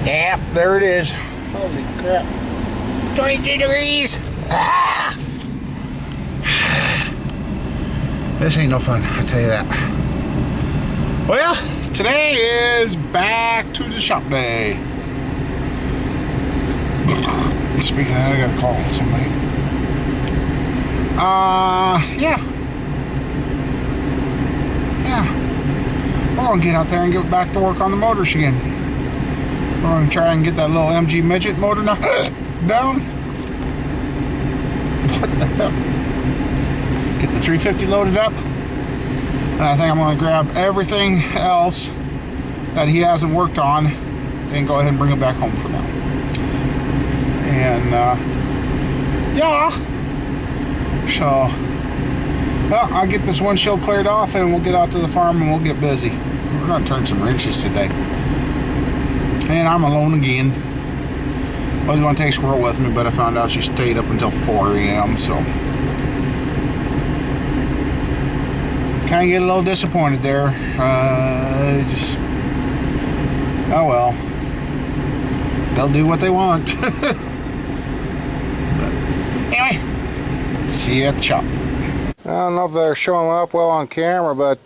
Yep, there it is. Holy crap. 22 degrees. Ah! This ain't no fun, I tell you that. Well, today is back to the shop day. Speaking of that, I gotta call somebody. Yeah. We're gonna get out there and get back to work on the motors again. We're gonna try and get that little MG midget motor down. What the hell? Get the 350 loaded up. And I think I'm gonna grab everything else that he hasn't worked on and go ahead and bring it back home for now. And yeah. So well, I'll get this windshield cleared off and we'll get out to the farm and we'll get busy. We're gonna turn some wrenches today. And I'm alone again. I was gonna take Squirrel with me, but I found out she stayed up until 4 a.m. so kind of get a little disappointed there. Just oh well. They'll do what they want. But anyway, see you at the shop. I don't know if they're showing up well on camera, but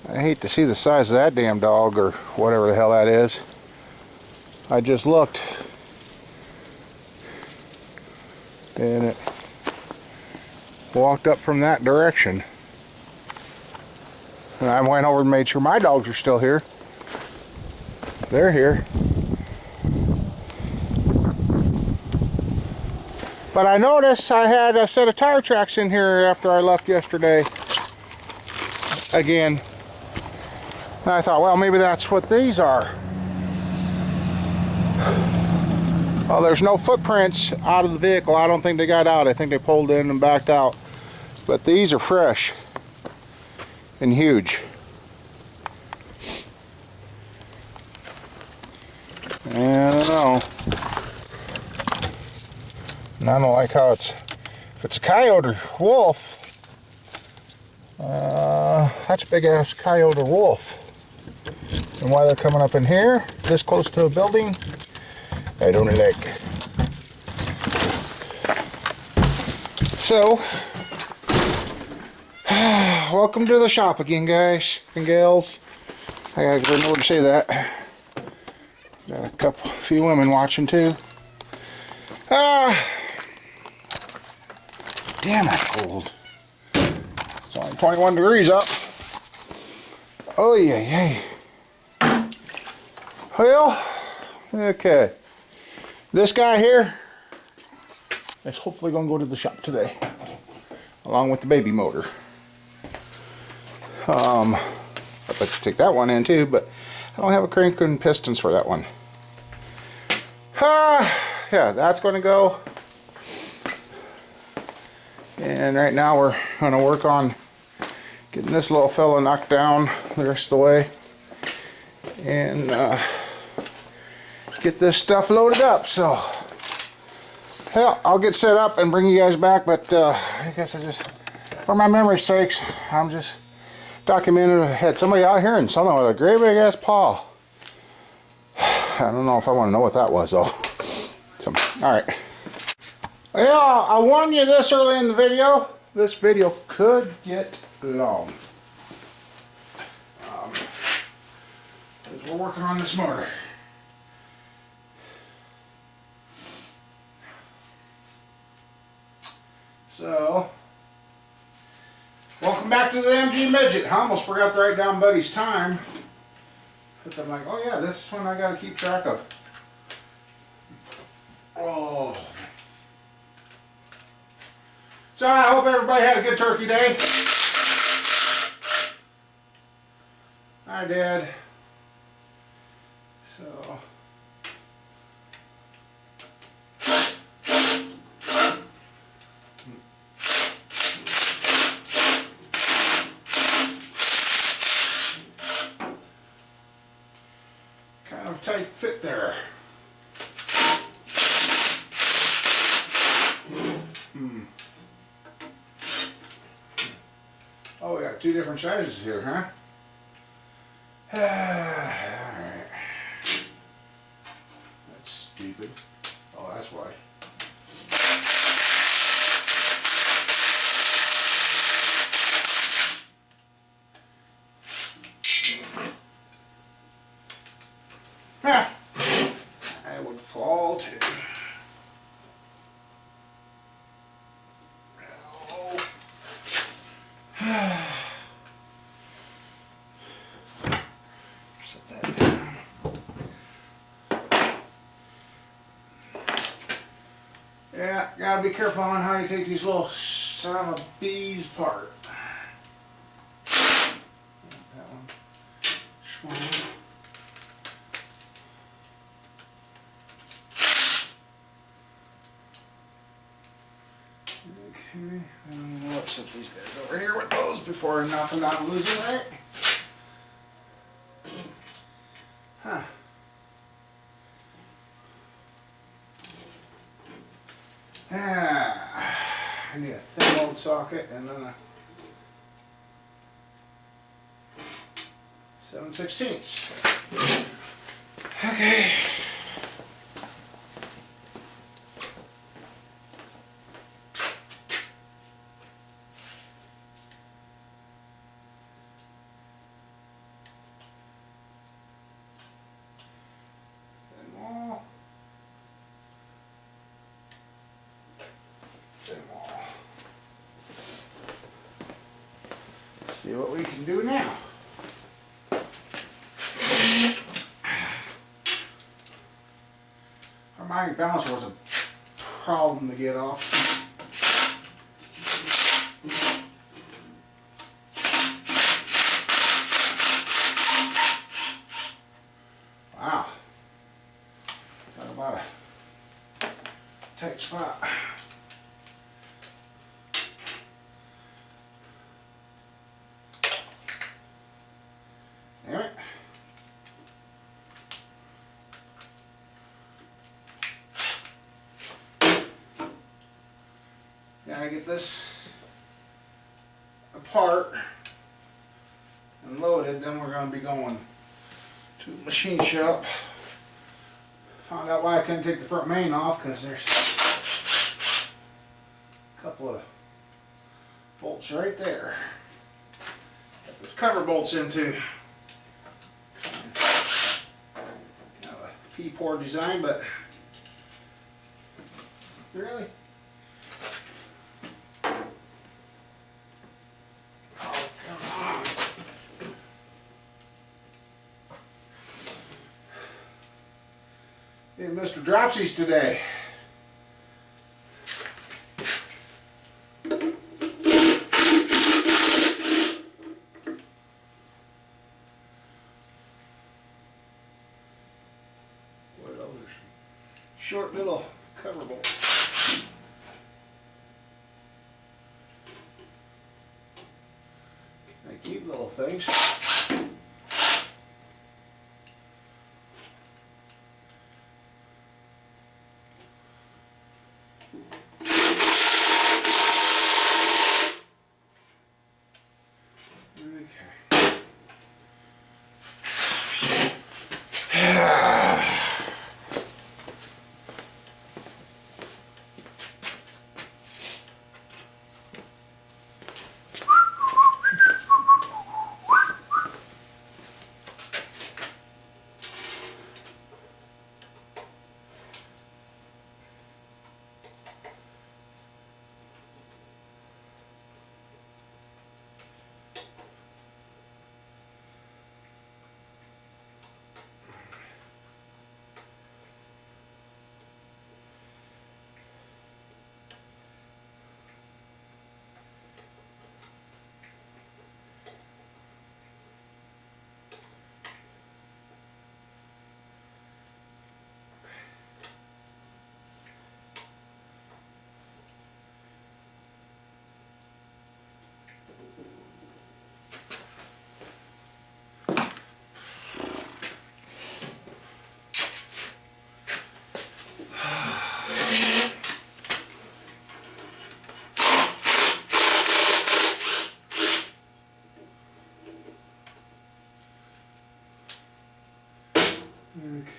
I hate to see the size of that damn dog, or whatever the hell that is. I just looked, and it walked up from that direction. And I went over and made sure my dogs are still here. They're here. But I noticed I had a set of tire tracks in here after I left yesterday. Again. And I thought, well, maybe that's what these are. Well, there's no footprints out of the vehicle. I don't think they got out. I think they pulled in and backed out. But these are fresh and huge. And I don't know. And I don't like how if it's a coyote or wolf, that's a big ass coyote or wolf. And why they're coming up in here, this close to a building, I don't like. So, welcome to the shop again, guys and gals. I gotta remember to say that. Got a few women watching too. Damn, that's cold. It's only 21 degrees up. Oh yeah, yeah. Well, okay. This guy here is hopefully going to go to the shop today, along with the baby motor. I'd like to take that one in too, but I don't have a crank and pistons for that one. Yeah, that's going to go. And right now we're going to work on getting this little fella knocked down the rest of the way. And get this stuff loaded up. So, hell, I'll get set up and bring you guys back. But I guess for my memory's sakes, I'm just documenting. I had somebody out here and something with a great big ass paw. I don't know if I want to know what that was though. So, alright. Well, I warned you this early in the video. This video could get long. Because we're working on this motor. So, welcome back to the MG Midget. I almost forgot to write down Buddy's time. Because I'm like, oh yeah, this one I got to keep track of. Oh. So I hope everybody had a good turkey day. I did. So. Kind of tight fit there. Oh, we got two different sizes here, huh? Alright. stupid. Oh, that's why. Yeah, I would fall too. Set that down. Yeah, gotta be careful on how you take these little son of bees apart. That one. Okay, let's set these guys over here with those before I knock them down and lose them, right? Huh. I need a thin old socket and then a 7/16. Okay. See what we can do now. Our magnetic balancer was a problem to get off. Wow. Talk about a tight spot. Damn it. Gotta get this apart and loaded, then we're going to be going to the machine shop. Found out why I couldn't take the front main off, because there's a couple of bolts right there. Got this cover bolts into. Kind of a P-pour design, but really? Oh, come on. Hey, Mr. Dropsies today. Short little cover bolt. They keep little things.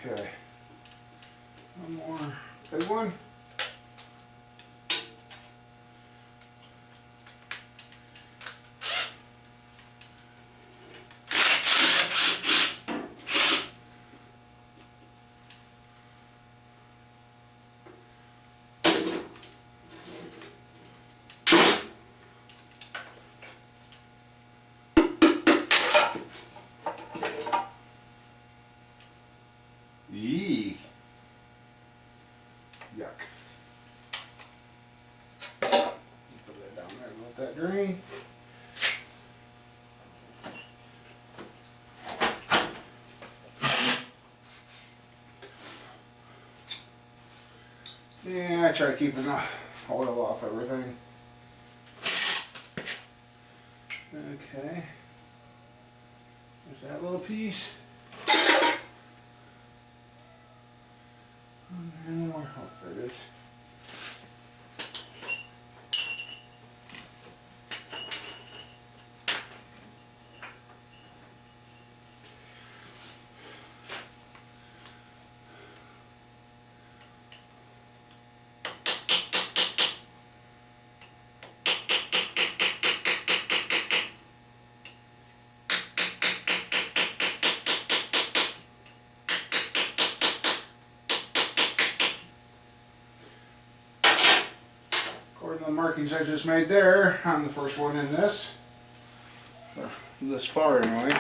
Okay. One more big one. Yee. Yuck. Put that down there and let that drain. Yeah, I try to keep the oil off everything. Okay. There's that little piece. And more. Oh, there it is. According to the markings I just made there, I'm the first one in this. Or this far anyway. I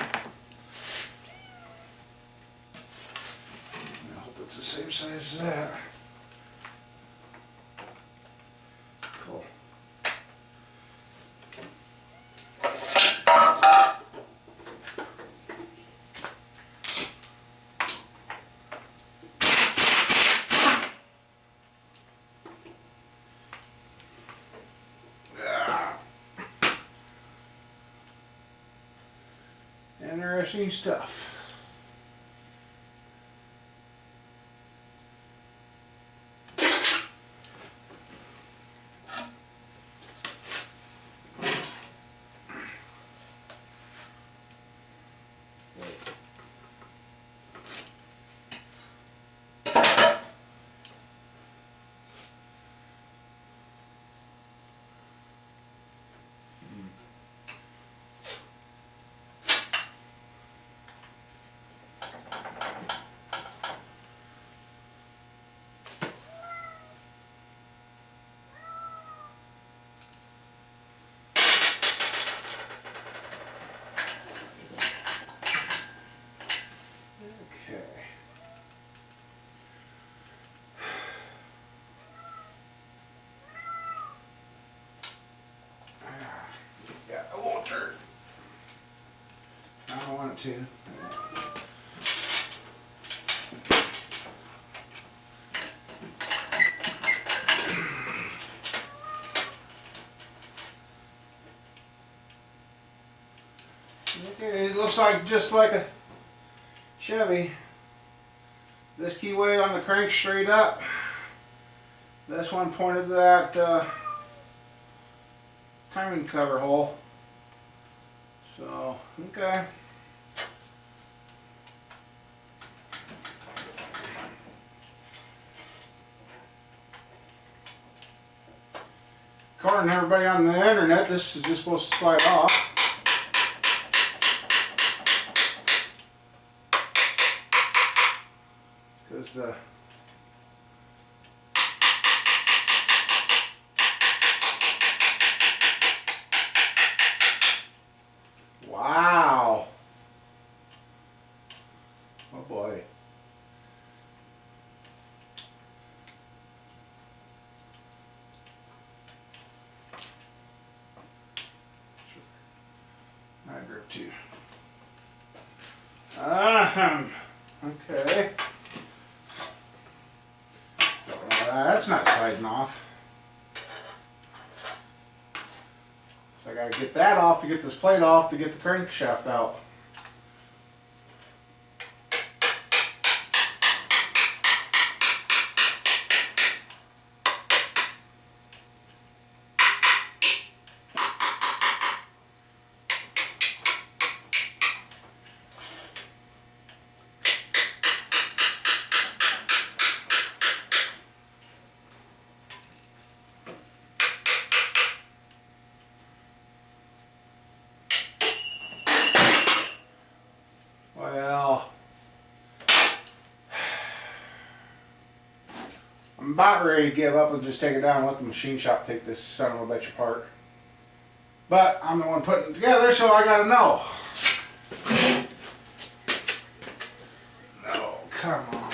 hope it's the same size as that. Cool. Interesting stuff. Yeah, I won't turn. I don't want it to. Okay, it looks like just like a Chevy. This keyway on the crank straight up. This one pointed to that timing cover hole. So, okay. According to everybody on the internet, this is just supposed to slide off. Because the wow. Oh boy. I grip too. Okay. That's not sliding off. So I gotta get that off to get this plate off to get the crankshaft out. about ready to give up and just take it down and let the machine shop take this son of a bitch apart. But I'm the one putting it together, so I gotta know. No, come on.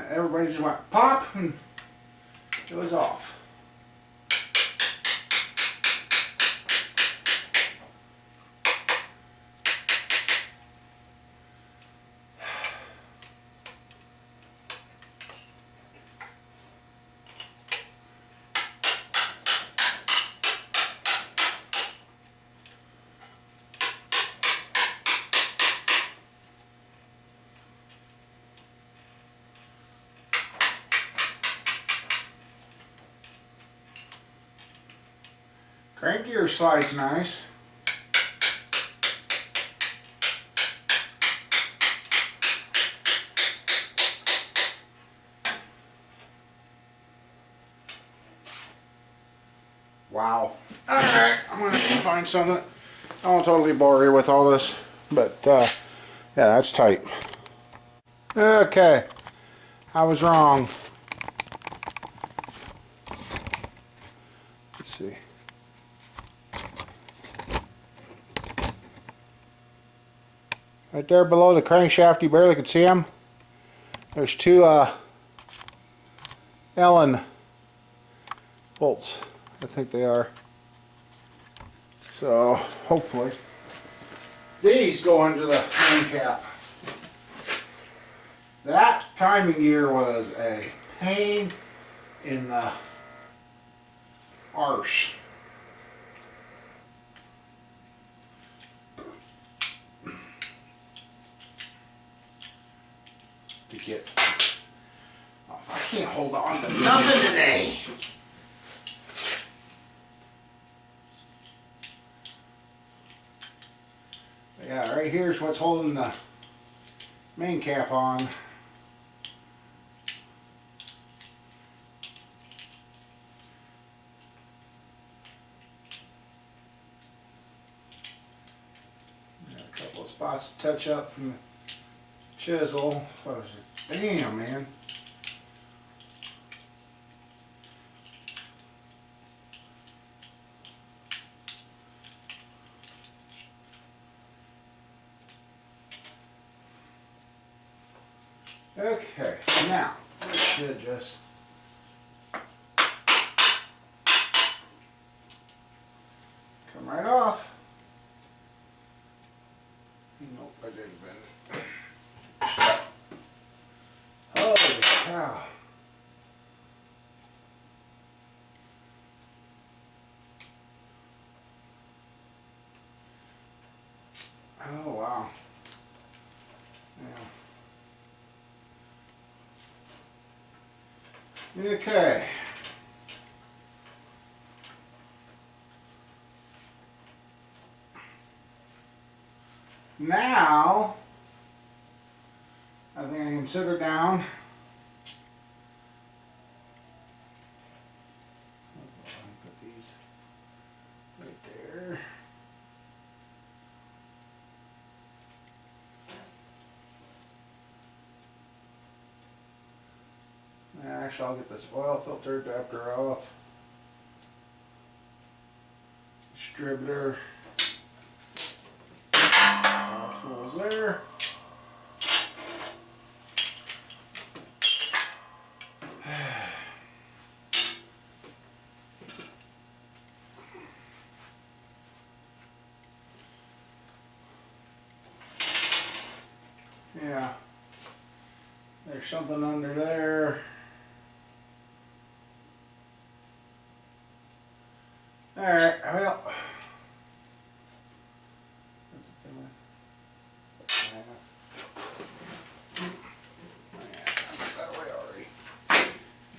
Everybody just went pop and it was off. Crank gear slides nice. Wow. Alright, I'm going to find something. I won't totally bore you with all this, but yeah, that's tight. Okay, I was wrong. Let's see. Right there below the crankshaft, you barely could see them. There's two Allen bolts, I think they are. So hopefully these go into the main cap. That timing gear was a pain in the arse. To get off. I can't hold on to nothing today. Yeah, right here's what's holding the main cap on. Got a couple of spots to touch up from the chisel. What was it? Damn, man. Okay, now we should just come right off. Nope, I didn't bend it. Holy cow. Oh wow. Yeah. Okay. Now, I think I can sit her down. Put these right there. Actually, I'll get this oil filter adapter off. Distributor. All tools there. Yeah. There's something under there. Alright, well.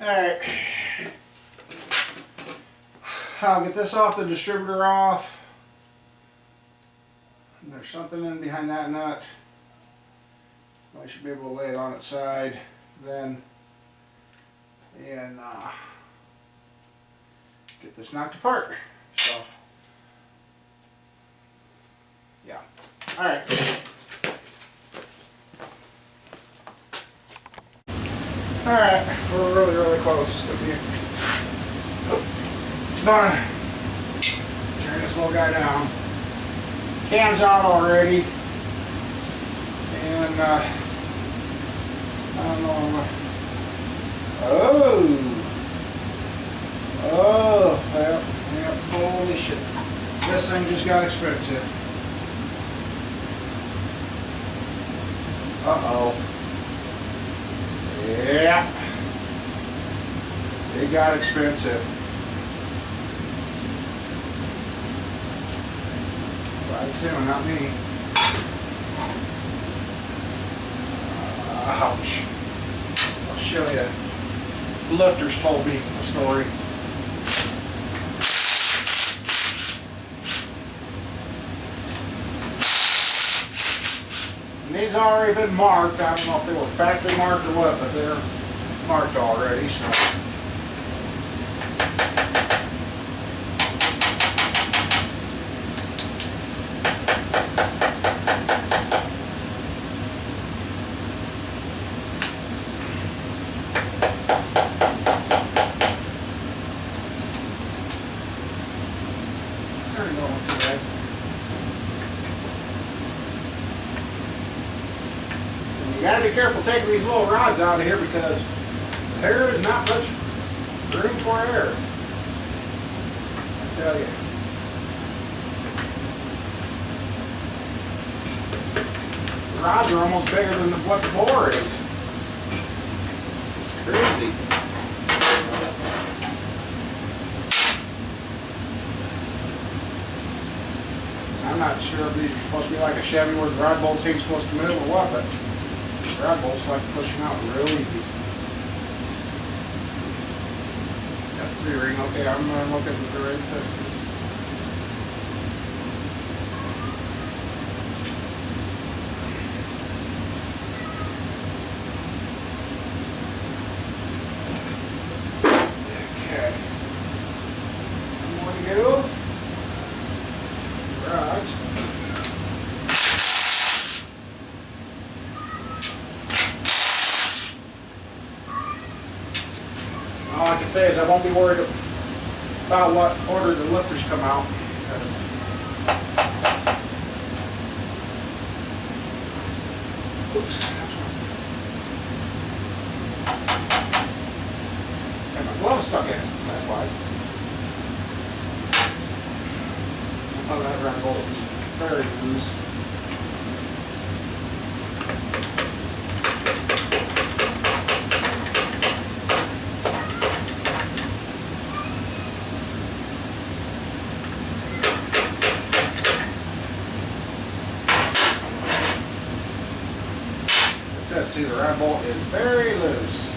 Alright. I'll get this off the distributor off. And there's something in behind that nut. I should be able to lay it on its side then. And get get this knocked apart. So, yeah. All right. All right, we're really close to being done. Turn this little guy down. Cam's out already, and I don't know. Yeah, holy shit! This thing just got expensive. Yeah, it got expensive. Well, it's him, not me. Ouch. I'll show you. Lifters told me a story. And these already been marked. I don't know if they were factory marked or what, but they're marked already, so. There you go, not too bad. You gotta be careful taking these little rods out of here because there is not much room for error. I tell you. The rods are almost bigger than what the bore is. It's crazy. I'm not sure if these are supposed to be like a Chevy where the rod bolts ain't supposed to move or what, but rod bolts like to push them out real easy. Got the 3-ring. Okay, I'm looking at the ring pistons. Okay. One more to go. Rods. All I can say is I won't be worried about what order the lifters come out. Because oops, that's one. And my glove stuck in it, that's why. Oh, that round bolt is very loose. See, the round bolt is very loose.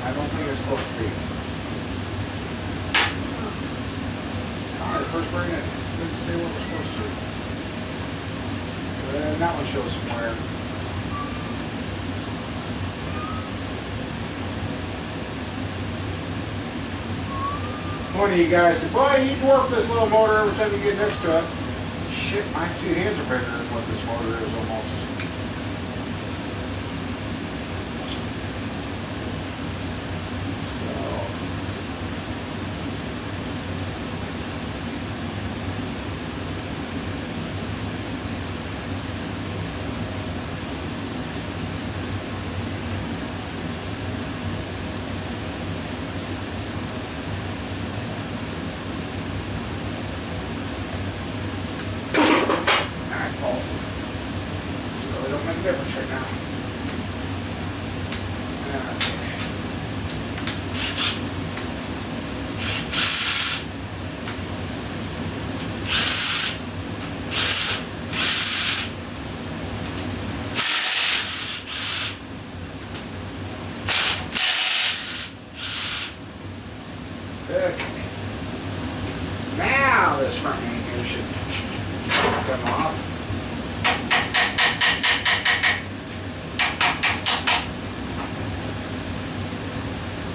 I don't think it's supposed to be. Alright, first bring it. Didn't see what we're supposed to. And that one shows some wear. One of you guys said, boy, you dwarf this little motor every time you get next to it. Shit, my 2 hands are bigger than what this motor is almost. Difference right now. Okay. Now this front end here should come off.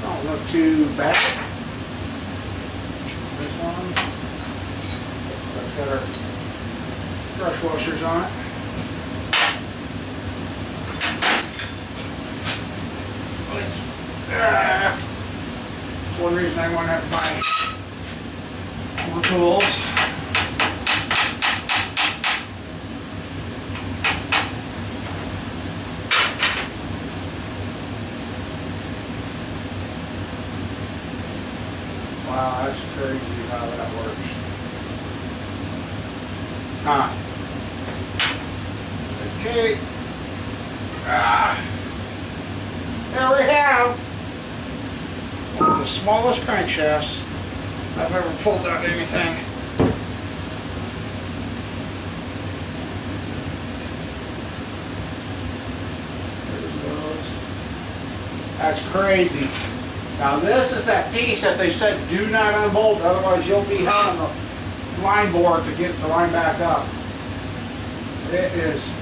Don't look too bad. That's got our brush washers on it. That's one reason I want to have to buy more tools. Wow, that's crazy how that works. Okay. There we have one of the smallest crankshafts I've ever pulled out anything. That's crazy. Now this is that piece that they said do not unbolt, otherwise you'll be held on the line board to get the line back up. It is.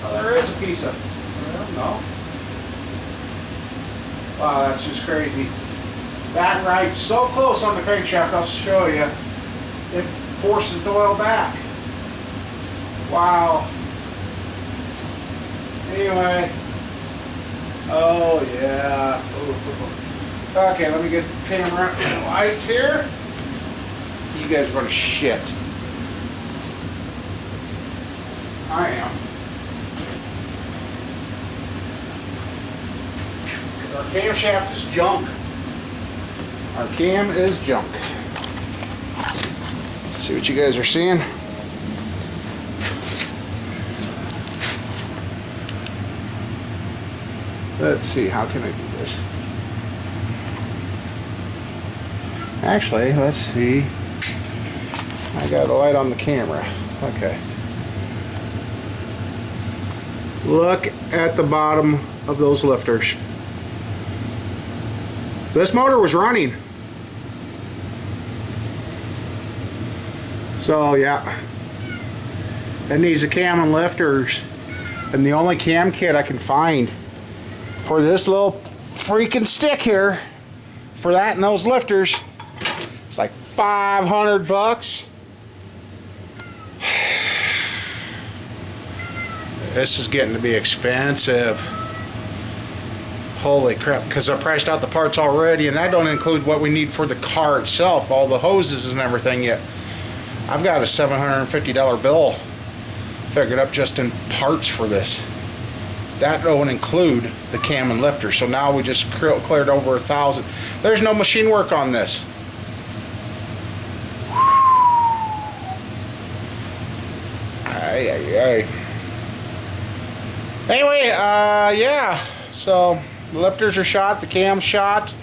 Oh, there is a piece of, I don't know. Wow, that's just crazy. That rides so close on the crankshaft, I'll show you. It forces the oil back. Wow. Anyway. Oh yeah. Ooh. Okay, let me get the camera and light here. You guys are gonna shit. I am. Our camshaft is junk. Our cam is junk. Let's see what you guys are seeing. Let's see, how can I do this? Actually, let's see. I got a light on the camera. Okay. Look at the bottom of those lifters. This motor was running. So yeah, it needs a cam and lifters. And the only cam kit I can find for this little freaking stick here, for that and those lifters, it's like 500 bucks. This is getting to be expensive. Holy crap, because I priced out the parts already, and that don't include what we need for the car itself, all the hoses and everything yet. I've got a $750 bill figured up just in parts for this. That don't include the cam and lifter, so now we just cleared over $1,000. There's no machine work on this. Anyway, yeah, so the lifters are shot, the cam's shot.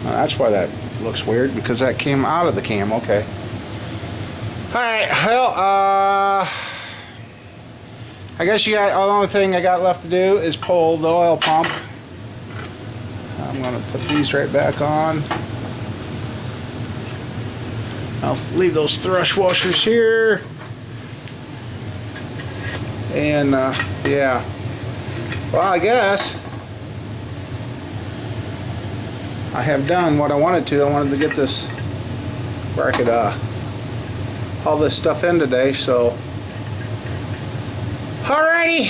That's why that looks weird, because that came out of the cam. Okay. Alright, well, I guess the only thing I got left to do is pull the oil pump. I'm going to put these right back on. I'll leave those thrush washers here. And yeah, well, I guess I have done what I wanted to. I wanted to get this where I could haul this stuff in today. So alrighty,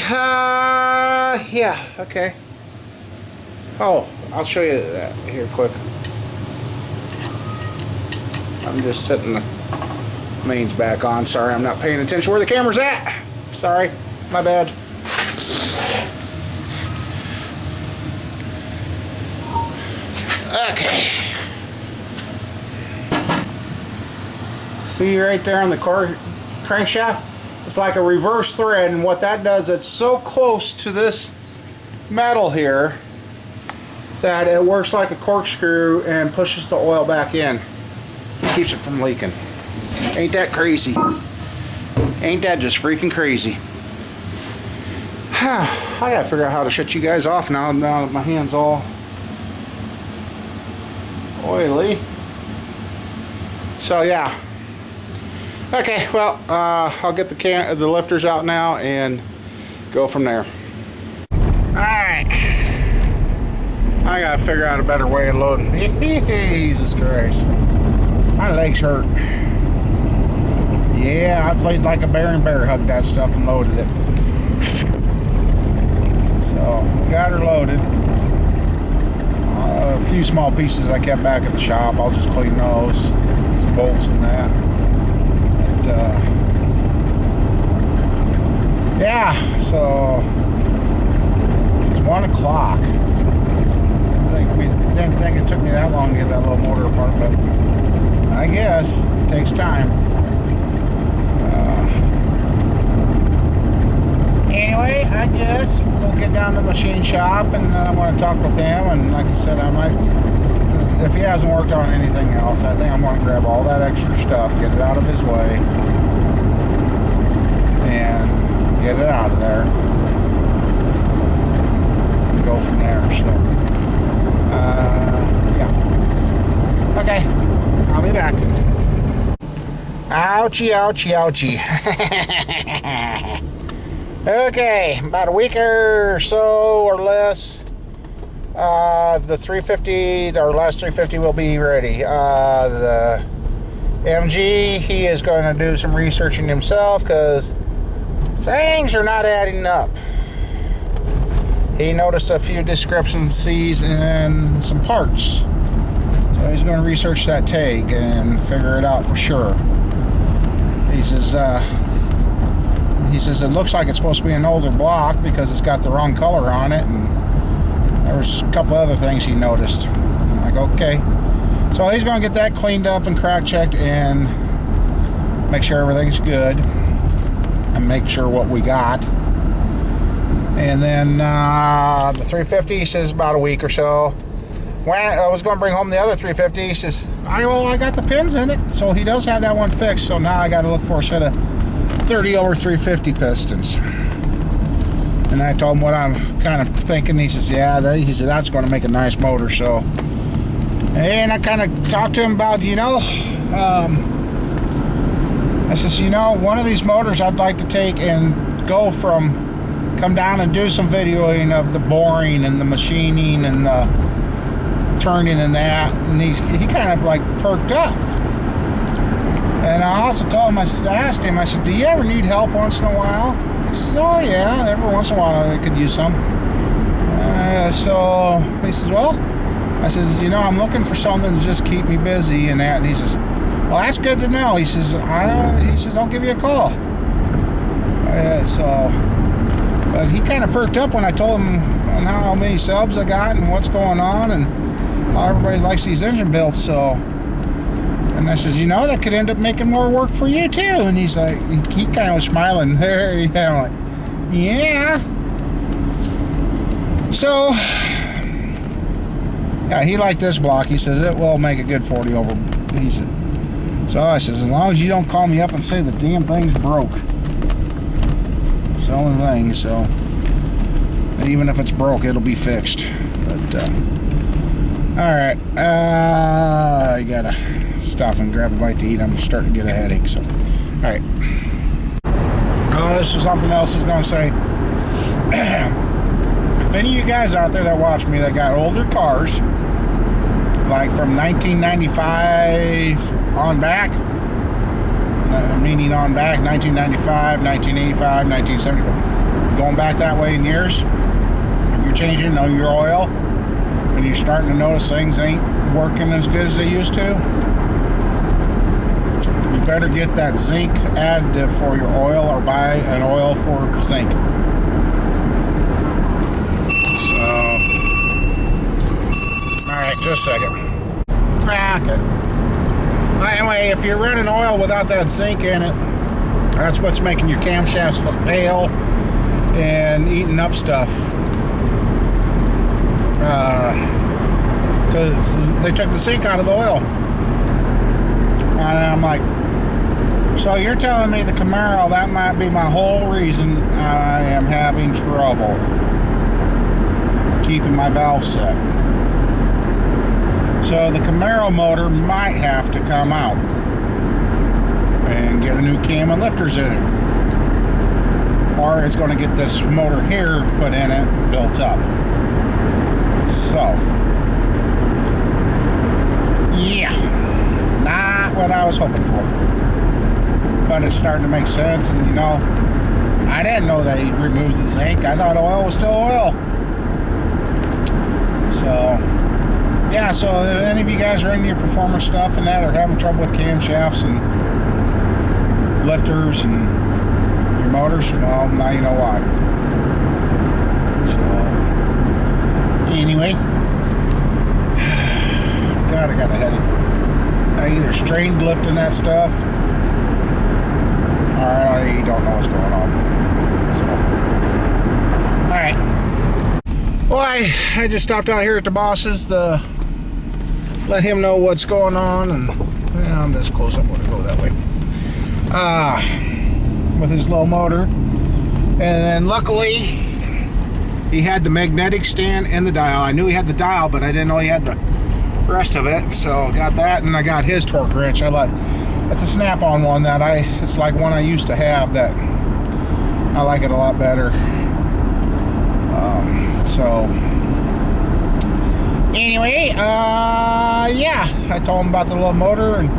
yeah, okay. Oh, I'll show you that here quick. I'm just setting the mains back on. Sorry, I'm not paying attention where the camera's at. Sorry, my bad. Okay. See right there on the crankshaft? It's like a reverse thread, and what that does, it's so close to this metal here that it works like a corkscrew and pushes the oil back in. Keeps it from leaking. Ain't that crazy? Ain't that just freaking crazy? I gotta figure out how to shut you guys off now that my hand's all oily. So yeah. Okay, well, I'll get the lifters out now and go from there. Alright. I gotta figure out a better way of loading. Jesus Christ. My legs hurt. Yeah, I played like a bear and bear hugged that stuff and loaded it. So, we got her loaded. A few small pieces I kept back at the shop. I'll just clean those. Some bolts and that. But, yeah, so it's 1 o'clock. Didn't think it took me that long to get that little motor apart, but I guess it takes time. Anyway, I guess we'll get down to the machine shop and I'm going to talk with him, and like I said, I might, if he hasn't worked on anything else, I think I'm going to grab all that extra stuff, get it out of his way, and get it out of there and go from there. So yeah, okay, I'll be back. Ouchie, ouchie, ouchie. Okay, about a week or so or less, the 350, our last 350 will be ready. The MG, he is going to do some researching himself because things are not adding up. He noticed a few discrepancies in some parts. So he's going to research that tag and figure it out for sure. He says it looks like it's supposed to be an older block because it's got the wrong color on it, and there was a couple other things he noticed. I'm like, okay. So he's going to get that cleaned up and crack checked and make sure everything's good and make sure what we got. And then the 350, he says about a week or so. When I was going to bring home the other 350, he says, I got the pins in it. So he does have that one fixed. So now I got to look for a set of 30 over 350 pistons. And I told him what I'm kind of thinking. He says, yeah, he said, that's going to make a nice motor. So, and I kind of talked to him about, I says, one of these motors I'd like to take and come down and do some videoing of the boring and the machining and the turning and that. And he kind of like perked up. And I also told him, I asked him, I said, do you ever need help once in a while? He says, oh yeah, every once in a while I could use some. So he says, well, I says, I'm looking for something to just keep me busy and that. And he says, well, that's good to know. He says, I'll give you a call. But he kind of perked up when I told him on how many subs I got and what's going on and how everybody likes these engine builds. So, and I says, that could end up making more work for you too. And he's like, he kind of was smiling there. Yeah, I'm like, yeah. So, yeah, he liked this block. He says it will make a good 40 over. He said, so I says, as long as you don't call me up and say the damn thing's broke. It's the only thing. So, even if it's broke, it'll be fixed. But, all right. I gotta stop and grab a bite to eat. I'm starting to get a headache. So, all right. Oh, this is something else I was going to say. If any of you guys out there that watch me that got older cars, like from 1995 on back, meaning on back, 1995, 1985, 1975, going back that way in years, if you're changing your oil and you're starting to notice things ain't working as good as they used to, you better get that zinc additive for your oil or buy an oil for zinc. So, alright, just a second. Okay. Anyway, if you're running oil without that zinc in it, that's what's making your camshafts fail and eating up stuff. Because they took the zinc out of the oil. And I'm like, so you're telling me the Camaro, that might be my whole reason I am having trouble keeping my valve set. So the Camaro motor might have to come out and get a new cam and lifters in it. Or it's going to get this motor here put in it, built up. So, yeah, not what I was hoping for. But it's starting to make sense, and you know, I didn't know that he removed the zinc. I thought oil was still oil. So, yeah, so if any of you guys are into your performance stuff and that, or having trouble with camshafts and lifters and your motors, well, now you know why. So, anyway, God, I got a headache. I either strained lifting that stuff, or I don't know what's going on. So, alright. Well, I just stopped out here at the boss's to let him know what's going on, and yeah, I'm this close, I'm going to go that way. With his low motor. And then luckily, he had the magnetic stand and the dial. I knew he had the dial, but I didn't know he had the rest of it. So got that, and I got his torque wrench. It's a snap-on one that it's like one I used to have that I like it a lot better. So anyway, yeah, I told him about the little motor, and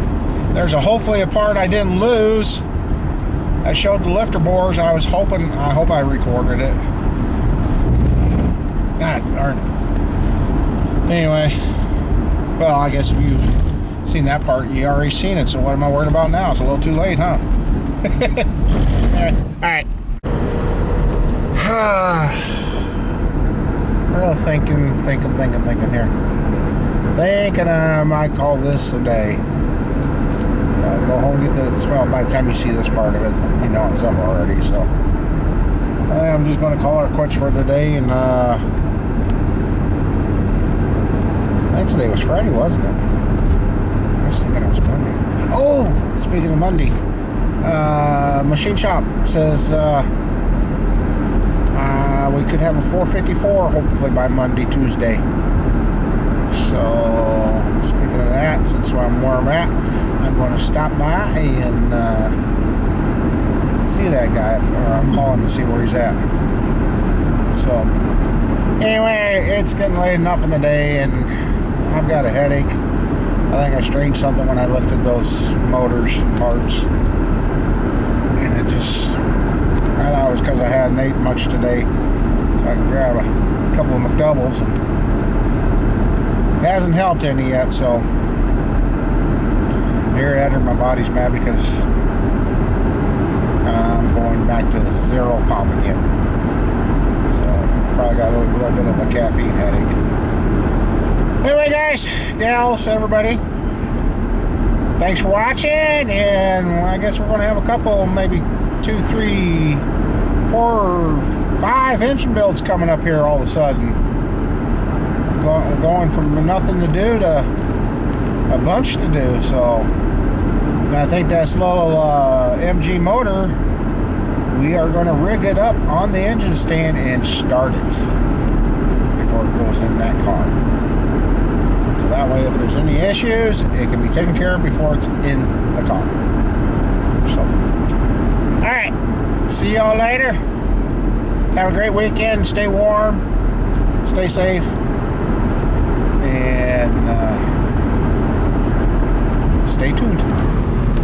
there's hopefully a part I didn't lose. I showed the lifter bores. I hope I recorded it. God darn. Anyway, well, I guess if you've seen that part, you already seen it, so what am I worried about now? It's a little too late, huh? Alright. Well, thinking here. Thinking I might call this a day. Go home and get this. Well, by the time you see this part of it, you know it's up already, so I'm just going to call it quits for the day. And I think today was Friday, wasn't it? I was thinking it was Monday. Oh, speaking of Monday, machine shop says we could have a 454 hopefully by Monday, Tuesday. So speaking of that, since I'm where I'm at, I'm going to stop by and see that guy, or I'll call him and see where he's at. So anyway, it's getting late enough in the day, and I've got a headache. I think I strained something when I lifted those motors and parts, and I thought it was because I hadn't ate much today, so I could grab a couple of McDoubles, and it hasn't helped any yet. So here at her, my body's mad because I'm going back to zero pop again. So probably got a little bit of a caffeine headache. Anyway, guys, gals, everybody, thanks for watching, and I guess we're going to have a couple, maybe 2, 3, 4, 5 engine builds coming up here all of a sudden. Going from nothing to do to a bunch to do. So, and I think this little MG motor, we are going to rig it up on the engine stand and start it before it goes in that car. So that way, if there's any issues, it can be taken care of before it's in the car. So, alright, see y'all later. Have a great weekend. Stay warm, stay safe, and stay tuned.